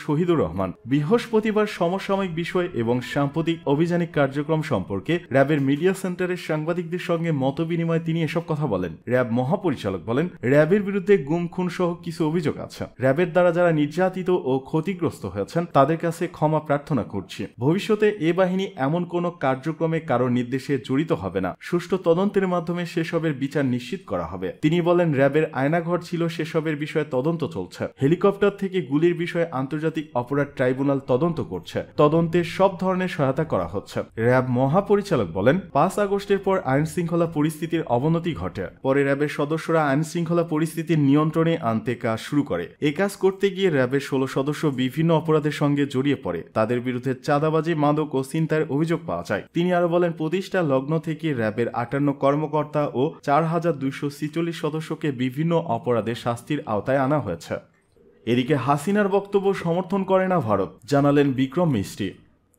শহীদুর রহমান বৃহস্পতিবার সমসাময়িক বিষয় এবং সাম্প্রতিক অভিযানিক কার্যক্রম সম্পর্কে র্যাবের মিডিয়া সেন্টারের সাংবাদিকদের সঙ্গে মতবিনিময়ে তিনি এসব কথা বলেন। র্যাব মহাপরিচালক বলেন, র্যাবের বিরুদ্ধে গুম খুন সহ কিছু অভিযোগ আছে। র্যাবের দ্বারা যারা নির্যাতিত ও ক্ষতিগ্রস্ত হয়েছেন তাদের কাছে ক্ষমা প্রার্থনা করছি। ভবিষ্যতে এ বাহিনী এমন কোনো কার্যক্রমে কারো নির্দেশে জড়িত হবে না। সুষ্ঠু তদন্তের মাধ্যমে সেসবের বিচার নিশ্চিত করা হবে। তিনি বলেন, র্যাবের আয়নাঘর ছিল, সেসবের বিষয়ে তদন্ত চলছে। হেলিকপ্টার থেকে গুলির বিষয়ে আন্তর্জাতিক অপরাধ ট্রাইব্যুনাল তদন্ত করছে। তদন্তে সব ধরনের সহায়তা করা হচ্ছে। র্যাব মহাপরিচালক বলেন, ৫ আগস্টের পর আইন শৃঙ্খলা পরিস্থিতির অবনতি ঘটে। পরে র্যাবের সদস্যরা আইন শৃঙ্খলা পরিস্থিতির নিয়ন্ত্রণে আনতে কাজ শুরু করে। এ কাজ করতে গিয়ে র্যাবের ১৬ সদস্য বিভিন্ন অপরাধের সঙ্গে জড়িয়ে পড়ে। তাদের বিরুদ্ধে চাঁদাবাজি, মাদক ও ছিনতাইয়ের অভিযোগ পাওয়া যায়। তিনি আরো বলেন, প্রতিষ্ঠা লগ্ন থেকে র্যাবের ৫৮ কর্মকর্তা ও ৪,২৪৬ সদস্যকে বিভিন্ন অপরাধে শাস্তির আওতায় আনা হয়েছে। এদিকে হাসিনার বক্তব্য সমর্থন করে না ভারত, জানালেন বিক্রম মিস্ত্রি।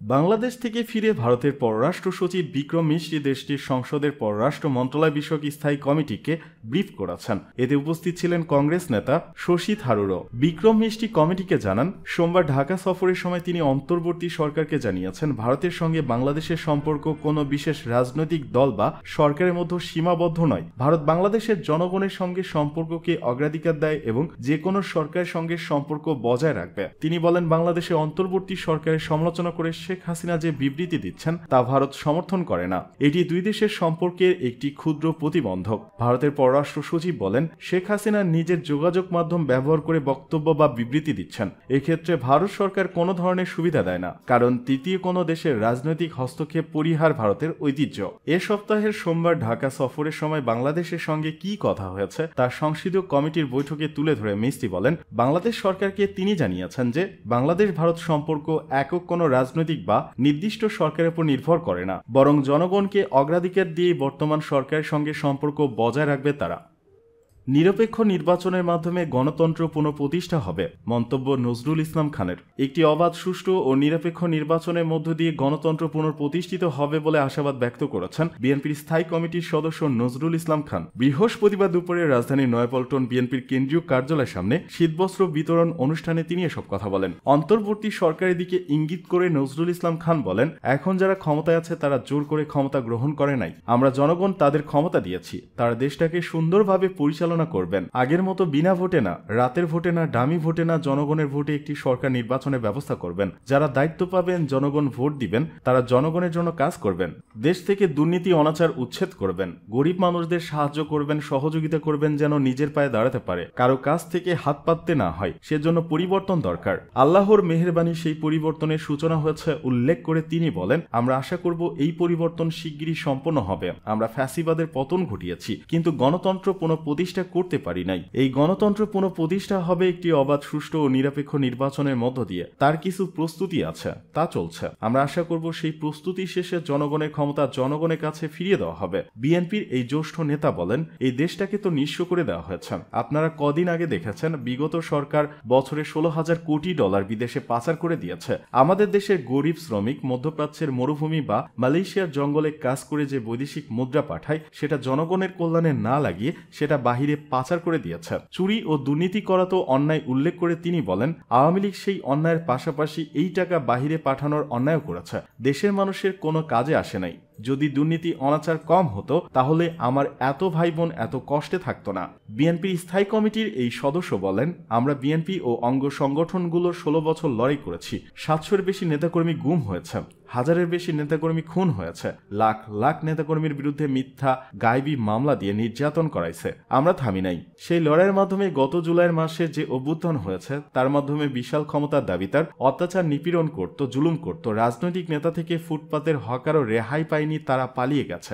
বাংলাদেশ থেকে ফিরে ভারতের পররাষ্ট্র সচিব বিক্রম মিস্ত্রি দেশটির সংসদের পররাষ্ট্র মন্ত্রণালয় বিষয়ক স্থায়ী কমিটিকে ব্রিফ করেছেন। এতে উপস্থিত ছিলেন কংগ্রেস নেতা শশী থারুরও। বিক্রম মিস্ত্রি কমিটিকে জানান, সোমবার ঢাকা সফরের সময় তিনি অন্তর্বর্তী সরকারকে জানিয়েছেন, ভারতের সঙ্গে বাংলাদেশের সম্পর্ক কোনো বিশেষ রাজনৈতিক দল বা সরকারের মধ্যে সীমাবদ্ধ নয়। ভারত বাংলাদেশের জনগণের সঙ্গে সম্পর্ককে অগ্রাধিকার দেয় এবং যে কোনো সরকারের সঙ্গে সম্পর্ক বজায় রাখবে। তিনি বলেন, বাংলাদেশের অন্তর্বর্তী সরকারের সমালোচনা করে শেখ হাসিনা যে বিবৃতি দিচ্ছেন তা ভারত সমর্থন করে না। এটি দুই দেশের সম্পর্কের একটি ক্ষুদ্র প্রতিবন্ধক। ভারতের পররাষ্ট্র সচিব বলেন, শেখ হাসিনা নিজের যোগাযোগ মাধ্যম ব্যবহার করে বক্তব্য বা বিবৃতি দিচ্ছেন। এক্ষেত্রে ভারত সরকার কোনো ধরনের সুবিধা দেয় না, কারণ তৃতীয় কোনো দেশের রাজনৈতিক হস্তক্ষেপ পরিহার ভারতের ঐতিহ্য। এ সপ্তাহের সোমবার ঢাকা সফরের সময় বাংলাদেশের সঙ্গে কি কথা হয়েছে তা সংসদীয় কমিটির বৈঠকে তুলে ধরে মিস্ত্রি বলেন, বাংলাদেশ সরকারকে তিনি জানিয়েছেন যে বাংলাদেশ ভারত সম্পর্ক একক কোনো রাজনৈতিক বা নির্দিষ্ট সরকারের উপর নির্ভর করে না, বরং জনগণকে অগ্রাধিকার দিয়ে বর্তমান সরকারের সঙ্গে সম্পর্ক বজায় রাখবে তারা। নিরপেক্ষ নির্বাচনের মাধ্যমে গণতন্ত্র পুনঃপ্রতিষ্ঠা হবে, মন্তব্য নজরুল ইসলাম খানের। একটি অবাধ, সুষ্ঠু ও নিরপেক্ষ নির্বাচনের মধ্য দিয়ে গণতন্ত্র পুনঃপ্রতিষ্ঠিত হবে বলে আশাবাদ ব্যক্ত করেছেন বিএনপির স্থায়ী কমিটির সদস্য নজরুল ইসলাম খান। বৃহস্পতিবার দুপুরে রাজধানীর নয়াপল্টন বিএনপির কেন্দ্রীয় কার্যালয়ের সামনে শীতবস্ত্র বিতরণ অনুষ্ঠানে তিনি এসব কথা বলেন। অন্তর্বর্তী সরকারের দিকে ইঙ্গিত করে নজরুল ইসলাম খান বলেন, এখন যারা ক্ষমতায় আছে তারা জোর করে ক্ষমতা গ্রহণ করে নাই। আমরা জনগণ তাদের ক্ষমতা দিয়েছি, তারা দেশটাকে সুন্দরভাবে পরিচালনা করবেন। আগের মতো বিনা ভোটে না, রাতের ভোটে না, ডামি ভোটে না, জনগণের ভোটে একটি সরকার নির্বাচনের ব্যবস্থা করবেন। যারা দায়িত্ব পাবেন, জনগণ ভোট দিবেন, তারা জনগণের জন্য কাজ করবেন। দেশ থেকে দুর্নীতি, অনাচার উচ্ছেদ করবেন। গরিব মানুষদের সাহায্য করবেন, সহযোগিতা করবেন, যেন নিজের পায়ে দাঁড়াতে পারে, কারো কাছ থেকে হাত পাততে না হয়। সেজন্য পরিবর্তন দরকার। আল্লাহর মেহেরবানি সেই পরিবর্তনের সূচনা হয়েছে উল্লেখ করে তিনি বলেন, আমরা আশা করব এই পরিবর্তন শিগগিরই সম্পন্ন হবে। আমরা ফ্যাসিবাদের পতন ঘটিয়েছি, কিন্তু গণতন্ত্র পুনঃপ্রতিষ্ঠা করতে পারি নাই। এই গণতন্ত্র পুনঃপ্রতিষ্ঠা হবে একটি অবাধ, সুষ্ঠু ও নিরপেক্ষ নির্বাচনের মধ্য দিয়ে। তার কিছু প্রস্তুতি আছে, তা চলছে। আমরা আশা করব সেই প্রস্তুতি শেষে জনগণের ক্ষমতা জনগণের কাছে ফিরিয়ে দেওয়া হবে। বিএনপির এই জ্যেষ্ঠ নেতা বলেন, এই দেশটাকে তো নিঃস্ব করে দেওয়া হয়েছে। আপনারা কদিন আগে দেখেছেন বিগত সরকার বছরে 16,000 কোটি ডলার বিদেশে পাচার করে দিয়েছে। আমাদের দেশের গরিব শ্রমিক মধ্যপ্রাচ্যের মরুভূমি বা মালয়েশিয়ার জঙ্গলে কাজ করে যে বৈদেশিক মুদ্রা পাঠায়, সেটা জনগণের কল্যাণে না লাগিয়ে সেটা বাহিরে পাচার করে দিয়েছে। চুরি ও দুর্নীতি করা তো অন্যায় উল্লেখ করে তিনি বলেন, আওয়ামী লীগ সেই অন্যায়ের পাশাপাশি এই টাকা বাহিরে পাঠানোর অন্যায় করেছে। দেশের মানুষের কোনো কাজে আসে নাই। যদি দুর্নীতি, অনাচার কম হতো তাহলে আমার এত ভাই বোন এত কষ্টে থাকতো না। বিএনপির স্থায়ী কমিটির এই সদস্য বলেন, আমরা বিএনপি ও অঙ্গ সংগঠনগুলোর 16 বছর লড়াই করেছি। 700-এর বেশি নেতাকর্মী গুম হয়েছে, 1000-এর বেশি নেতাকর্মী খুন হয়েছে, লাখ লাখ নেতাকর্মীর বিরুদ্ধে মিথ্যা গায়েবী মামলা দিয়ে নির্যাতন করাইছে। আমরা থামি নাই। সেই লড়াইয়ের মাধ্যমে গত জুলাইয়ের মাসে যে অভ্যুত্থান হয়েছে তার মাধ্যমে বিশাল ক্ষমতার দাবিদার অত্যাচার, নিপীড়ন করত, জুলুম করত। রাজনৈতিক নেতা থেকে ফুটপাতের হকারও রেহাই পায়নি, তারা পালিয়ে গেছে।